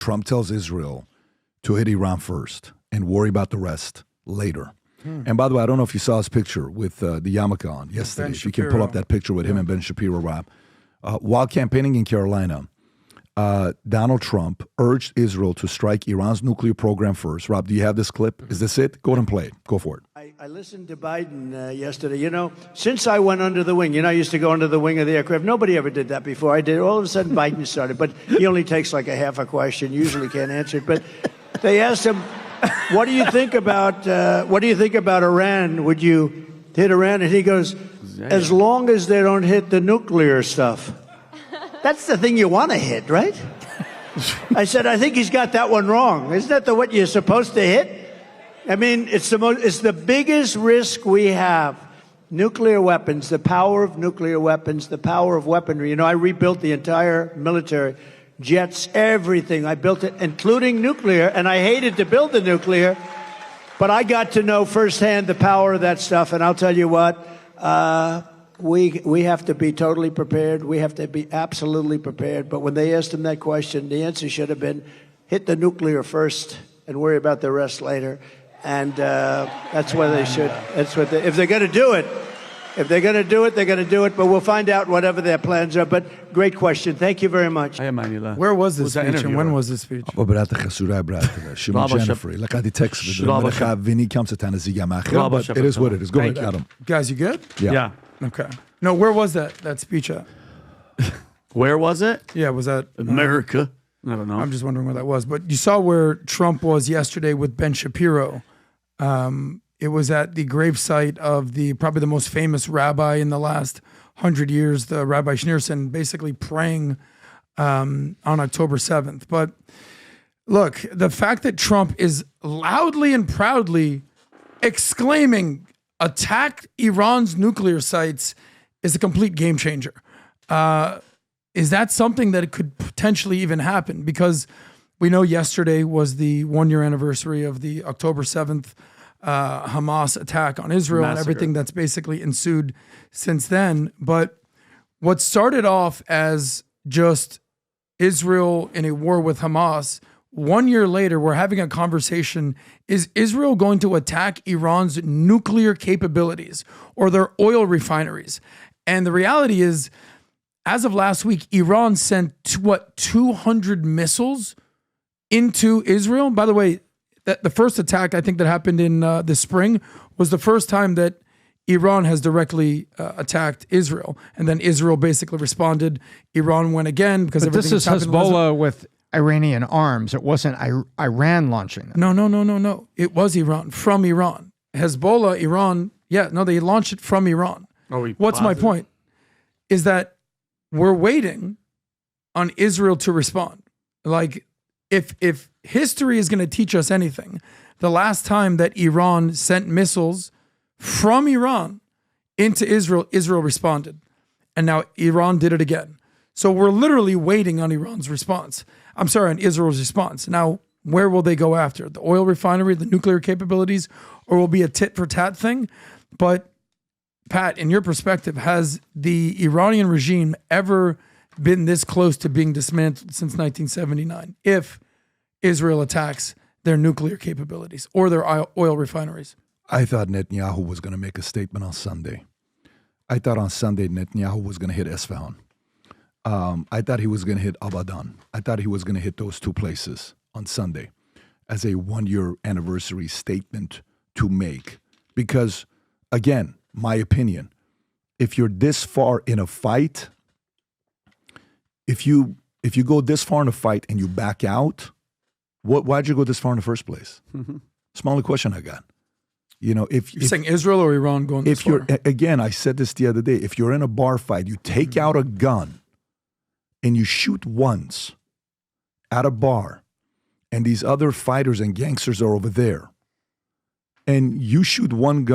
Trump tells Israel to hit Iran first and worry about the rest later. And by the way, I don't know if you saw his picture with the yarmulke on yesterday. If you can pull up that picture with him and Ben Shapiro, Rob. While campaigning in Carolina, Donald Trump urged Israel to strike Iran's nuclear program first. Rob, do you have this clip? Is this it? Go ahead and play it. Go for it. I listened to Biden yesterday. You know, since I went under the wing, I used to go under the wing of the aircraft. Nobody ever did that before. I did. All of a sudden, Biden started. But he only takes like a half a question. Usually can't answer it. But they asked him, what do you think about Iran? Would you hit Iran? And he goes, as long as they don't hit the nuclear stuff. That's the thing you want to hit, right? I said, I think he's got that one wrong. Isn't that what you're supposed to hit? I mean, it's the biggest risk we have. Nuclear weapons, the power of nuclear weapons, the power of weaponry. I rebuilt the entire military, jets, everything. I built it, including nuclear, and I hated to build the nuclear, but I got to know firsthand the power of that stuff, and I'll tell you what, we have to be totally prepared. We have to be absolutely prepared. But when they asked him that question, the answer should have been, hit the nuclear first and worry about the rest later. And that's what they should. That's what if they're going to do it. If they're going to do it, they're going to do it. But we'll find out whatever their plans are. But great question. Thank you very much. Where was this speech and when was this speech? It is what it is. Go ahead, Adam. Guys, you good? Yeah. Okay. No, where was that speech at? Where was it? Yeah, was that America? I don't know. I'm just wondering where that was. But you saw where Trump was yesterday with Ben Shapiro. It was at the gravesite of probably the most famous rabbi in the last 100 years, the Rabbi Schneerson, basically praying on October 7th. But look, the fact that Trump is loudly and proudly exclaiming, attack Iran's nuclear sites is a complete game changer. Is that something that could potentially even happen? Because we know yesterday was the 1-year anniversary of the October 7th Hamas attack on Israel and everything that's basically ensued since then. But what started off as just Israel in a war with Hamas, 1 year later, we're having a conversation. Is Israel going to attack Iran's nuclear capabilities or their oil refineries? And the reality is, as of last week, Iran sent 200 missiles into Israel. By the way, the first attack I think that happened in the spring was the first time that Iran has directly attacked Israel, and then Israel basically responded. Iran went again because this is Hezbollah with Iranian arms. It wasn't Iran launching them. No. It was Iran, from Iran. Hezbollah, Iran. Yeah, no, they launched it from Iran. What's my point? Is that we're waiting on Israel to respond. Like, if history is going to teach us anything, the last time that Iran sent missiles from Iran into Israel, Israel responded. And now Iran did it again. So we're literally waiting on Iran's response. I'm sorry, on Israel's response. Now, where will they go after? The oil refinery, the nuclear capabilities, or will it be a tit-for-tat thing? But, Pat, in your perspective, has the Iranian regime ever been this close to being dismantled since 1979 if Israel attacks their nuclear capabilities or their oil refineries? I thought Netanyahu was going to make a statement on Sunday. I thought on Sunday Netanyahu was going to hit Esfahan. I thought he was going to hit Abadan. I thought he was going to hit those two places on Sunday as a 1-year anniversary statement to make. Because, again, my opinion, if you're this far in a fight, if you go this far in a fight and you back out, why'd you go this far in the first place? It's my only question I got. If you're saying Israel or Iran going this far? Again, I said this the other day, if you're in a bar fight, you take out a gun and you shoot once at a bar, and these other fighters and gangsters are over there, and you shoot one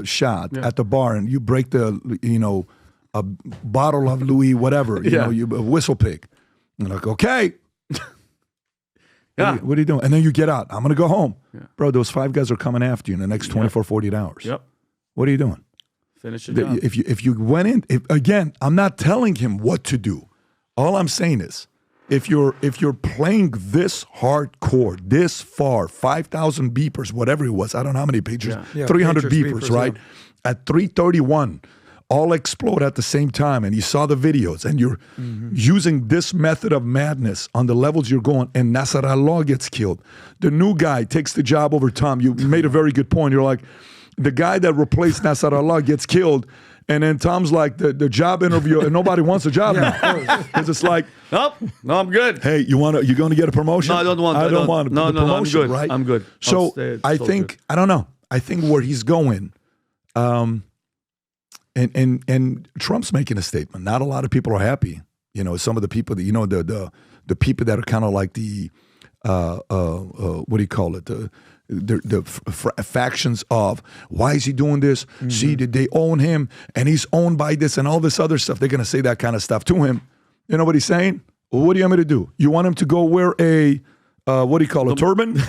shot at the bar, and you break a bottle of Louis, whatever, a whistle pig. You're like, okay. What are you doing? And then you get out. I'm going to go home. Yeah. Bro, those 5 guys are coming after you in the next 24, 48 hours. Yep. What are you doing? Finish the job. If you went in, again, I'm not telling him what to do. All I'm saying is, if you're playing this hardcore, this far, 5,000 beepers, whatever it was, I don't know how many pages, Yeah, 300 pages, beepers, beepers, right? At 3:31, all explode at the same time, and you saw the videos, and you're using this method of madness on the levels you're going, and Nasrallah gets killed. The new guy takes the job over Tom. You made a very good point. You're like, the guy that replaced Nasrallah gets killed, and then Tom's like, the job interview, and nobody wants a job now. Because it's like, Nope. No, I'm good. hey, you're going to get a promotion? No, I don't want. I don't want No, the no, no. I'm promotion, good. right? I'm good. So I'll stay I so think good. I don't know. I think where he's going, and Trump's making a statement. Not a lot of people are happy. You know, some of the people that the people that are kind of like the what do you call it? The factions of why is he doing this? See, did they own him? And he's owned by this and all this other stuff. They're going to say that kind of stuff to him. You know what he's saying? Well, what do you want me to do? You want him to go wear a what do you call it? Turban?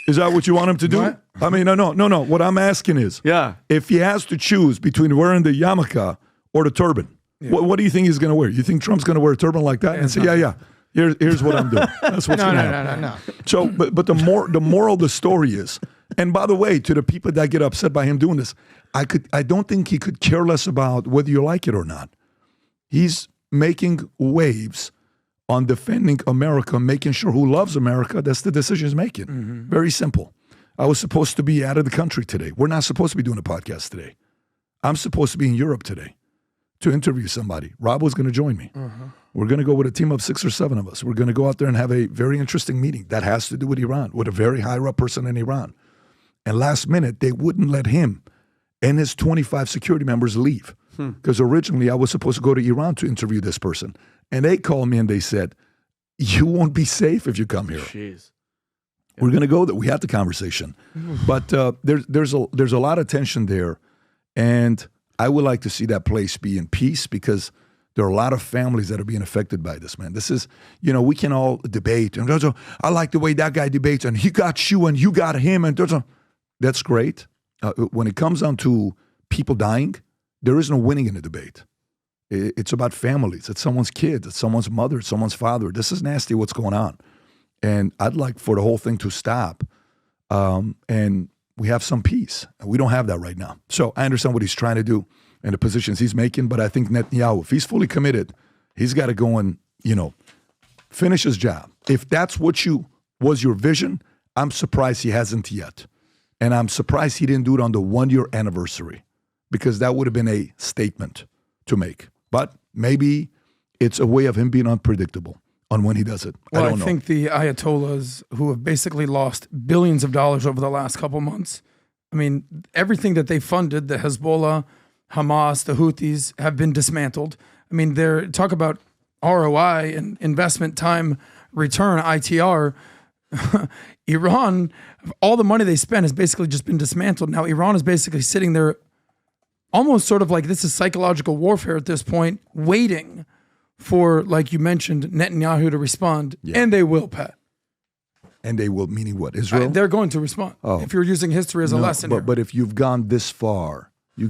Is that what you want him to do? What? I mean, no. What I'm asking is, Yeah. if he has to choose between wearing the yarmulke or the turban, what do you think he's going to wear? You think Trump's going to wear a turban like that and say, yeah. Here's what I'm doing. That's what's going to happen. No. So, but the moral of the story is, and by the way, to the people that get upset by him doing this, I don't think he could care less about whether you like it or not. He's making waves on defending America, making sure who loves America. That's the decision he's making. Very simple. I was supposed to be out of the country today. We're not supposed to be doing a podcast today. I'm supposed to be in Europe today to interview somebody. Rob was going to join me. We're going to go with a team of 6 or 7 of us. We're going to go out there and have a very interesting meeting that has to do with Iran, with a very high-up person in Iran. And last minute, they wouldn't let him and his 25 security members leave. Because originally I was supposed to go to Iran to interview this person. And they called me and they said, you won't be safe if you come here. Jeez. We're going to go there. We had the conversation. But there's a lot of tension there. And I would like to see that place be in peace because there are a lot of families that are being affected by this, man. This is, we can all debate. And I like the way that guy debates and he got you and you got him. And that's great. When it comes down to people dying, there is no winning in the debate. It's about families. It's someone's kids. It's someone's mother. It's someone's father. This is nasty what's going on. And I'd like for the whole thing to stop. And we have some peace. And we don't have that right now. So I understand what he's trying to do and the positions he's making. But I think Netanyahu, if he's fully committed, he's got to go and, finish his job. If that's what was your vision, I'm surprised he hasn't yet. And I'm surprised he didn't do it on the 1-year anniversary because that would have been a statement to make. But maybe it's a way of him being unpredictable on when he does it. Well, I don't know. think the Ayatollahs who have basically lost billions of dollars over the last couple months, I mean, everything that they funded, the Hezbollah, Hamas, the Houthis, have been dismantled. I mean, talk about ROI and investment time return, ITR. Iran, all the money they spent has basically just been dismantled. Now Iran is basically sitting there almost sort of like this is psychological warfare at this point, waiting for, like you mentioned, Netanyahu to respond. Yeah. And they will, Pat. And they will, meaning what? Israel? They're going to respond. Oh. If you're using history as a lesson here. But if you've gone this far, if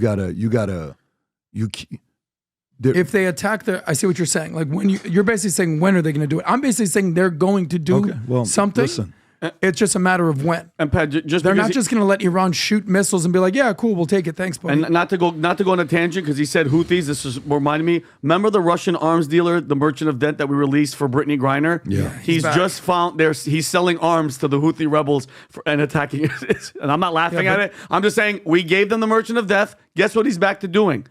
they attack I see what you're saying. Like when you're basically saying, when are they going to do it? I'm basically saying they're going to do something. Listen. It's just a matter of when. And Pat, they're not just going to let Iran shoot missiles and be like, "Yeah, cool, we'll take it. Thanks, buddy." And not to go on a tangent because he said Houthis. This is reminding me. Remember the Russian arms dealer, the merchant of debt that we released for Brittany Griner? Yeah, he's just found there. He's selling arms to the Houthi rebels and attacking. And I'm not laughing at it. I'm just saying we gave them the merchant of death. Guess what he's back to doing?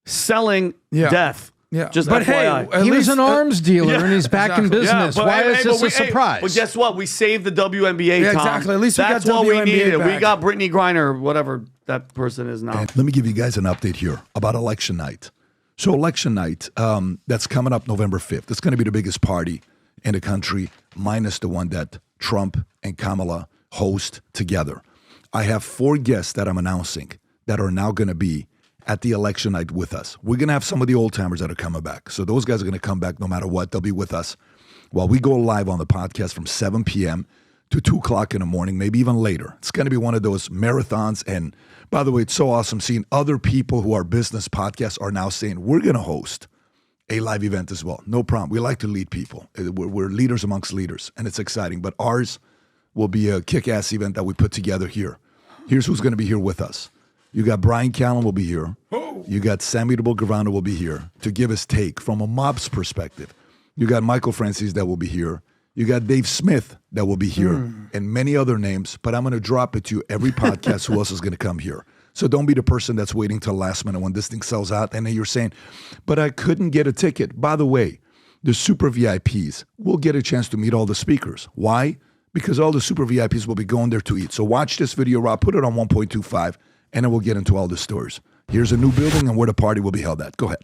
Selling death. Yeah, just but FYI. hey, he was an arms dealer and he's back in business. Why is this a surprise? But guess what? We saved the WNBA. Yeah, Tom. exactly. At least that's we got what WNBA we needed. back. We got Brittany Griner, whatever that person is now. And let me give you guys an update here about election night. So election night, that's coming up November 5th. It's going to be the biggest party in the country, minus the one that Trump and Kamala host together. I have 4 guests that I'm announcing that are now going to be at the election night with us. We're going to have some of the old timers that are coming back. So those guys are going to come back no matter what. They'll be with us while we go live on the podcast from 7 p.m. to 2 o'clock in the morning, maybe even later. It's going to be one of those marathons. And by the way, it's so awesome seeing other people who are business podcasts are now saying, we're going to host a live event as well. No problem. We like to lead people. We're leaders amongst leaders, and it's exciting. But ours will be a kick-ass event that we put together here. Here's who's going to be here with us. You got Brian Callen will be here. You got Sammy Gravano will be here to give his take from a mob's perspective. You got Michael Francis that will be here. You got Dave Smith that will be here and many other names, but I'm going to drop it to you every podcast who else is going to come here. So don't be the person that's waiting till last minute when this thing sells out and then you're saying, but I couldn't get a ticket. By the way, the super VIPs will get a chance to meet all the speakers. Why? Because all the super VIPs will be going there to eat. So watch this video, Rob, put it on 1.25, and then we'll get into all the stories. Here's a new building and where the party will be held at. Go ahead.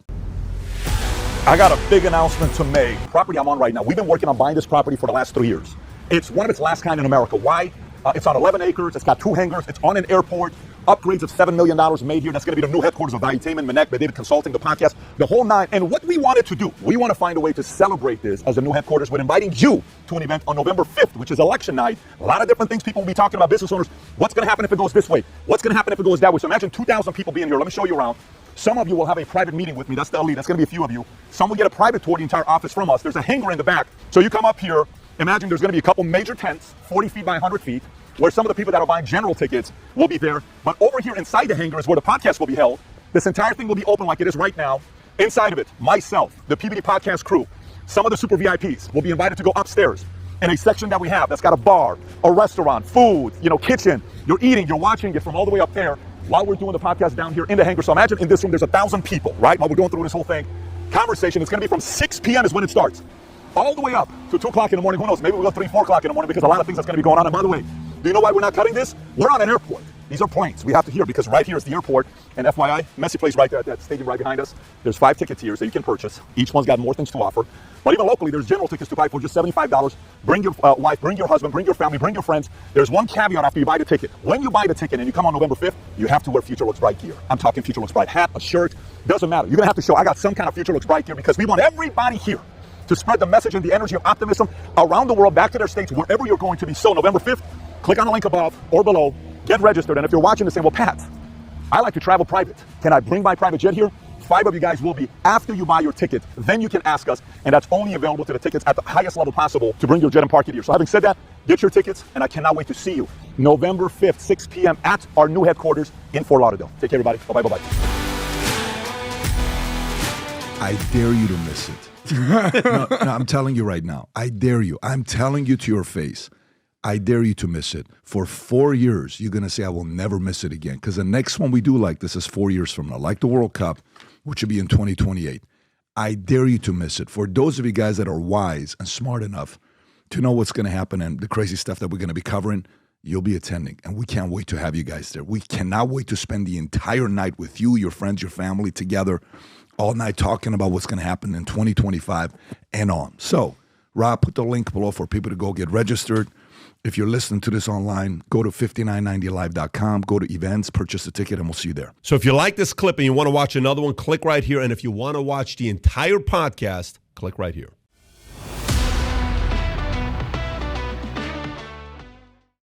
I got a big announcement to make. Property I'm on right now. We've been working on buying this property for the last 3 years. It's one of its last kind in America. Why? It's on 11 acres. It's got 2 hangars. It's on an airport. Upgrades of $7 million made here. That's going to be the new headquarters of Valuetainment Media, David Consulting, the podcast, the whole nine. And what we wanted to do, we want to find a way to celebrate this as a new headquarters with inviting you to an event on November 5th, which is election night. A lot of different things people will be talking about, business owners. What's going to happen if it goes this way? What's going to happen if it goes that way? So imagine 2,000 people being here. Let me show you around. Some of you will have a private meeting with me. That's the elite. That's going to be a few of you. Some will get a private tour of the entire office from us. There's a hangar in the back. So you come up here. Imagine there's going to be a couple major tents, 40 feet by 100 feet, where some of the people that are buying general tickets will be there. But over here inside the hangar is where the podcast will be held. This entire thing will be open like it is right now. Inside of it, myself, the PBD podcast crew, some of the super VIPs will be invited to go upstairs in a section that we have that's got a bar, a restaurant, food, kitchen. You're eating, you're watching it from all the way up there while we're doing the podcast down here in the hangar. So imagine in this room, there's 1,000 people, right? While we're going through this whole thing. Conversation, it's going to be from 6 p.m. is when it starts. All the way up to 2 o'clock in the morning. Who knows? Maybe we'll go 3, 4 o'clock in the morning because a lot of things that's going to be going on. And by the way, do you know why we're not cutting this? We're on an airport. These are planes. We have to hear because right here is the airport. And FYI, messy place right there at that stadium right behind us. There's 5 tickets here that you can purchase. Each one's got more things to offer. But even locally, there's general tickets to buy for just $75. Bring your wife, bring your husband, bring your family, bring your friends. There's one caveat after you buy the ticket. When you buy the ticket and you come on November 5th, you have to wear Future Looks Bright gear. I'm talking Future Looks Bright hat, a shirt. Doesn't matter. You're going to have to show I got some kind of Future Looks Bright gear because we want everybody here to spread the message and the energy of optimism around the world, back to their states, wherever you're going to be. So November 5th, click on the link above or below, get registered. And if you're watching this saying, well, Pat, I like to travel private. Can I bring my private jet here? 5 of you guys will be after you buy your ticket. Then you can ask us, and that's only available to the tickets at the highest level possible to bring your jet and park it here. So having said that, get your tickets, and I cannot wait to see you November 5th, 6 p.m. at our new headquarters in Fort Lauderdale. Take care, everybody. Bye-bye, bye-bye. I dare you to miss it. No, I'm telling you right now. I dare you. I'm telling you to your face. I dare you to miss it. For 4 years, you're going to say, I will never miss it again. Because the next one we do like this is 4 years from now, like the World Cup, which will be in 2028. I dare you to miss it. For those of you guys that are wise and smart enough to know what's going to happen and the crazy stuff that we're going to be covering, you'll be attending. And we can't wait to have you guys there. We cannot wait to spend the entire night with you, your friends, your family together, all night talking about what's going to happen in 2025 and on. So, Rob, put the link below for people to go get registered. If you're listening to this online, go to 5990live.com, go to events, purchase a ticket, and we'll see you there. So if you like this clip and you want to watch another one, click right here. And if you want to watch the entire podcast, click right here.